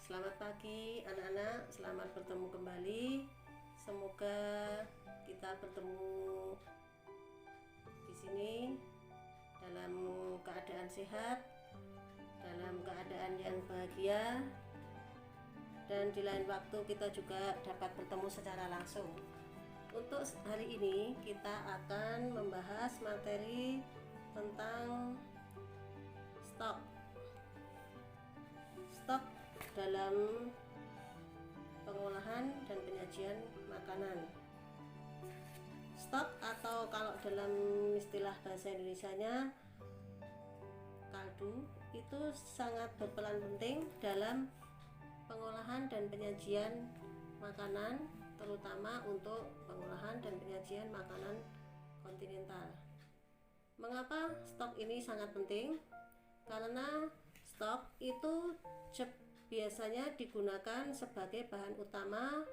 Selamat pagi anak-anak, selamat bertemu kembali. Semoga kita bertemu di sini dalam keadaan sehat, dalam keadaan yang bahagia, dan di lain waktu kita juga dapat bertemu secara langsung. Untuk hari ini kita akan membahas materi tentang stok dalam pengolahan dan penyajian makanan. Stok atau kalau dalam istilah bahasa Indonesianya kaldu itu sangat berperan penting dalam pengolahan dan penyajian makanan, terutama untuk pengolahan dan penyajian makanan kontinental. Mengapa stok ini sangat penting? Karena stok itu biasanya digunakan sebagai bahan utama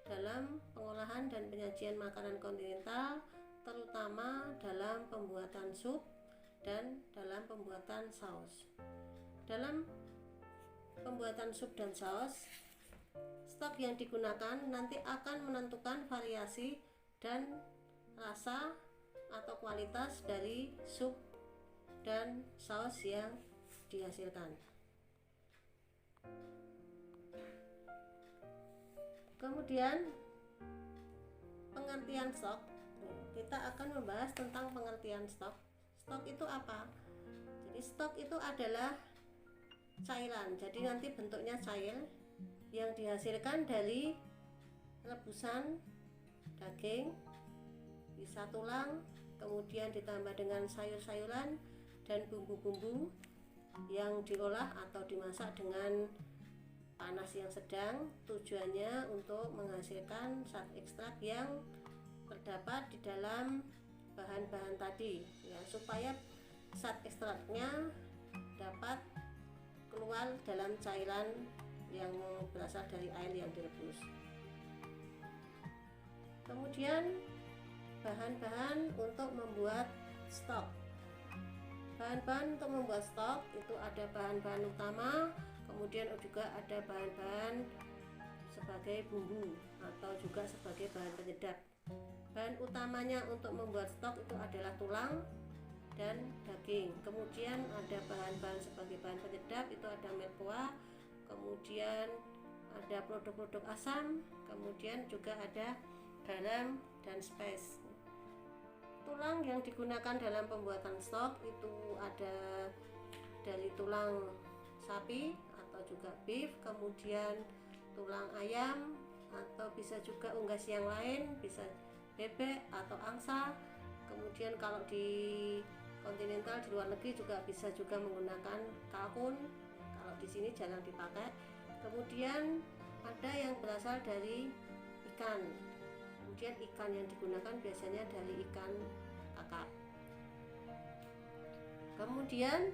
dalam pengolahan dan penyajian makanan kontinental, terutama dalam pembuatan sup dan dalam pembuatan saus. Dalam pembuatan sup dan saus, stok yang digunakan nanti akan menentukan variasi dan rasa atau kualitas dari sup dan saus yang dihasilkan. Kemudian pengertian stok, kita akan membahas tentang pengertian stok. Stok itu apa? Jadi stok itu adalah cairan, jadi nanti bentuknya cair yang dihasilkan dari rebusan daging, bisa tulang, kemudian ditambah dengan sayur-sayuran dan bumbu-bumbu yang diolah atau dimasak dengan panas yang sedang, tujuannya untuk menghasilkan zat ekstrak yang terdapat di dalam bahan-bahan tadi ya, supaya zat ekstraknya dapat keluar dalam cairan yang berasal dari air yang direbus. Kemudian bahan-bahan untuk membuat stok. Bahan-bahan untuk membuat stok itu ada bahan-bahan utama, kemudian juga ada bahan-bahan sebagai bumbu atau juga sebagai bahan penyedap. Bahan utamanya untuk membuat stok itu adalah tulang dan daging. Kemudian ada bahan-bahan sebagai bahan penyedap, itu ada merkoa, kemudian ada produk-produk asam, kemudian juga ada garam dan spes. Tulang yang digunakan dalam pembuatan stok itu ada dari tulang sapi atau juga beef, kemudian tulang ayam, atau bisa juga unggas yang lain, bisa bebek atau angsa. Kemudian kalau di kontinental di luar negeri juga bisa juga menggunakan kalkun, kalau di sini jarang dipakai. Kemudian ada yang berasal dari ikan. Kemudian ikan yang digunakan biasanya dari ikan kakap. Kemudian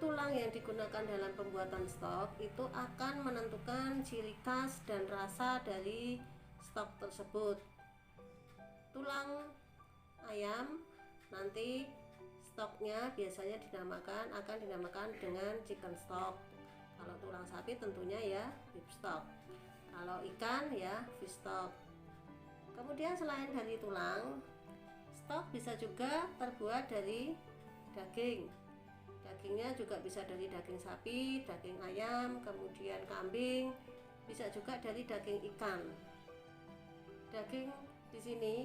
tulang yang digunakan dalam pembuatan stok itu akan menentukan ciri khas dan rasa dari stok tersebut. Tulang ayam nanti stoknya biasanya akan dinamakan dengan chicken stock. Kalau tulang sapi tentunya ya beef stock. Kalau ikan ya fish stock. Kemudian selain dari tulang, stok bisa juga terbuat dari daging. Dagingnya juga bisa dari daging sapi, daging ayam, kemudian kambing, bisa juga dari daging ikan. Daging di sini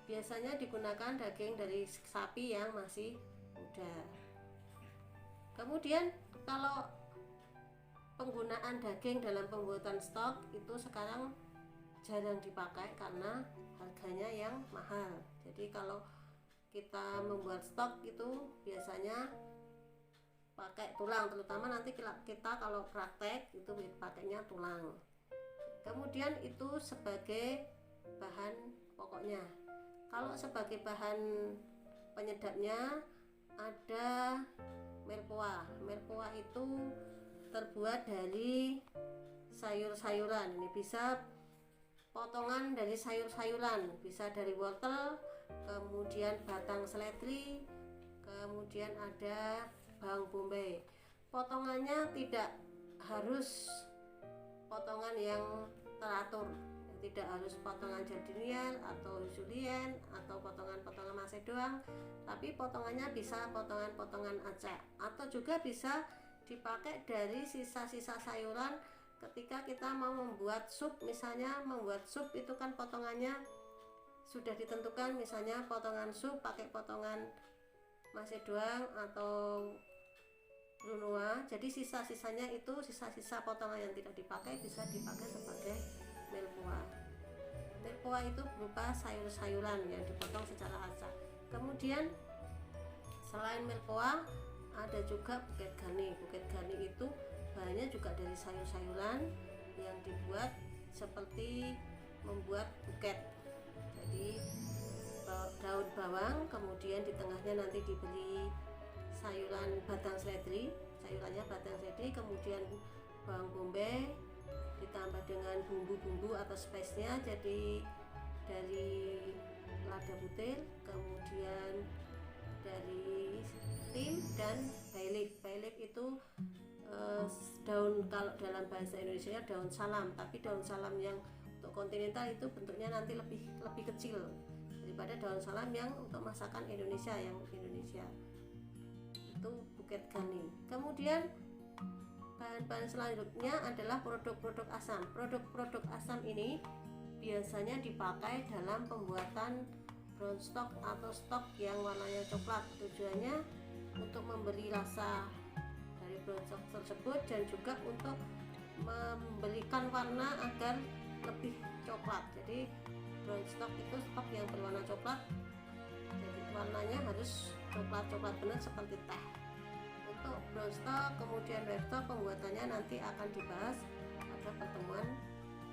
biasanya digunakan daging dari sapi yang masih muda. Kemudian kalau penggunaan daging dalam pembuatan stok itu sekarang jarang dipakai karena harganya yang mahal. Jadi kalau kita membuat stok itu biasanya pakai tulang, terutama nanti kita kalau praktek itu pakainya tulang. Kemudian itu sebagai bahan pokoknya. Kalau sebagai bahan penyedapnya ada merkoa. Merkoa itu terbuat dari sayur-sayuran. Ini bisa potongan dari sayur-sayuran, bisa dari wortel, kemudian batang seledri, kemudian ada bawang bombay. Potongannya tidak harus potongan yang teratur, tidak harus potongan jardinian atau julienne atau potongan-potongan masih doang, tapi potongannya bisa potongan-potongan acak, atau juga bisa dipakai dari sisa-sisa sayuran ketika kita mau membuat sup. Misalnya membuat sup itu kan potongannya sudah ditentukan, misalnya potongan sup pakai potongan masih doang atau Brunoise, jadi sisa-sisanya itu sisa-sisa potongan yang tidak dipakai bisa dipakai sebagai Mirepoix. Mirepoix itu berupa sayur-sayuran yang dipotong secara acak. Kemudian selain Mirepoix ada juga bouquet garni. Bouquet garni itu bahannya juga dari sayur-sayuran yang dibuat seperti membuat buket. Jadi daun bawang, kemudian di tengahnya nanti diberi sayuran batang seledri, sayurannya batang seledri, kemudian bawang bombay ditambah dengan bumbu-bumbu atau spice-nya, jadi dari lada butir, kemudian dari thyme dan bay leaf. Bay leaf itu daun, kalau dalam bahasa Indonesia daun salam, tapi daun salam yang untuk kontinental itu bentuknya nanti lebih kecil daripada daun salam yang untuk masakan Indonesia, yang Indonesia itu bouquet garni. Kemudian bahan-bahan selanjutnya adalah produk-produk asam. Produk-produk asam ini biasanya dipakai dalam pembuatan brown stock atau stok yang warnanya coklat. Tujuannya untuk memberi rasa dari brown stock tersebut dan juga untuk memberikan warna agar lebih coklat. Jadi brown stock itu stok yang berwarna coklat, jadi warnanya harus coklat benar seperti teh. Untuk brown stock kemudian white stock pembuatannya nanti akan dibahas pada pertemuan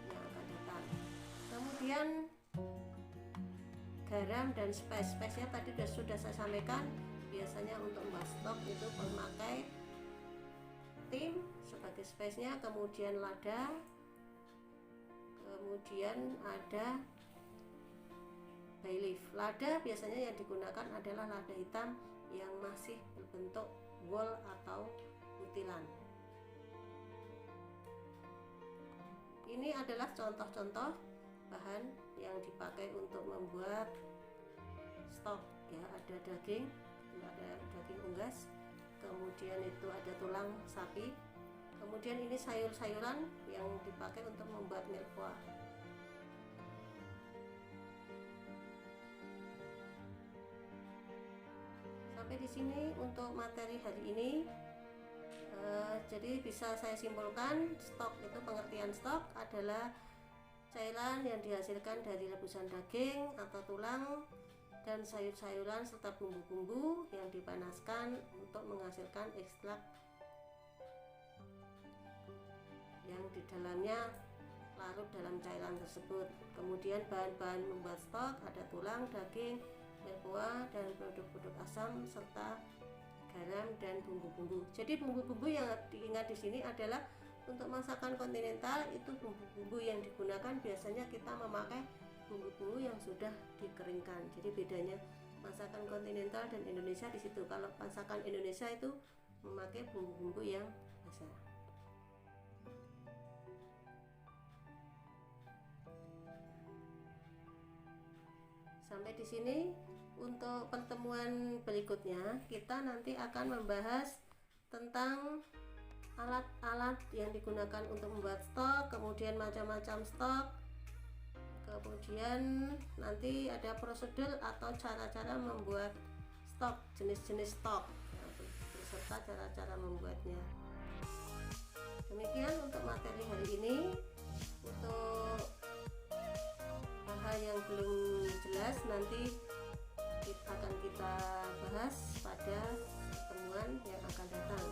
yang akan datang. Kemudian garam dan spice-nya tadi sudah saya sampaikan. Biasanya untuk membuat stok itu memakai thyme sebagai spice-nya, kemudian lada, kemudian ada bay leaf. Lada biasanya yang digunakan adalah lada hitam yang masih berbentuk wol atau butiran. Ini adalah contoh-contoh bahan yang dipakai untuk membuat stok ya. Ada daging, ada daging unggas, kemudian itu ada tulang sapi, kemudian ini sayur-sayuran yang dipakai untuk membuat Mirepoix. Sampai di sini untuk materi hari ini. Jadi bisa saya simpulkan, stok itu, pengertian stok adalah cairan yang dihasilkan dari rebusan daging atau tulang dan sayur-sayuran serta bumbu-bumbu yang dipanaskan untuk menghasilkan ekstrak yang di dalamnya larut dalam cairan tersebut. Kemudian bahan-bahan membuat stok ada tulang, daging, Mirepoix, dan produk-produk asam serta garam dan bumbu-bumbu. Jadi bumbu-bumbu yang diingat di sini adalah untuk masakan kontinental itu bumbu-bumbu yang digunakan biasanya kita memakai bumbu-bumbu yang sudah dikeringkan. Jadi bedanya masakan kontinental dan Indonesia di situ. Kalau masakan Indonesia itu memakai bumbu-bumbu yang basah. Sampai di sini. Untuk pertemuan berikutnya kita nanti akan membahas tentang alat-alat yang digunakan untuk membuat stok, kemudian macam-macam stok, kemudian nanti ada prosedur atau cara-cara membuat stok, jenis-jenis stok beserta cara-cara membuatnya. Demikian untuk materi hari ini. Untuk hal yang belum jelas nanti akan kita bahas pada pertemuan yang akan datang.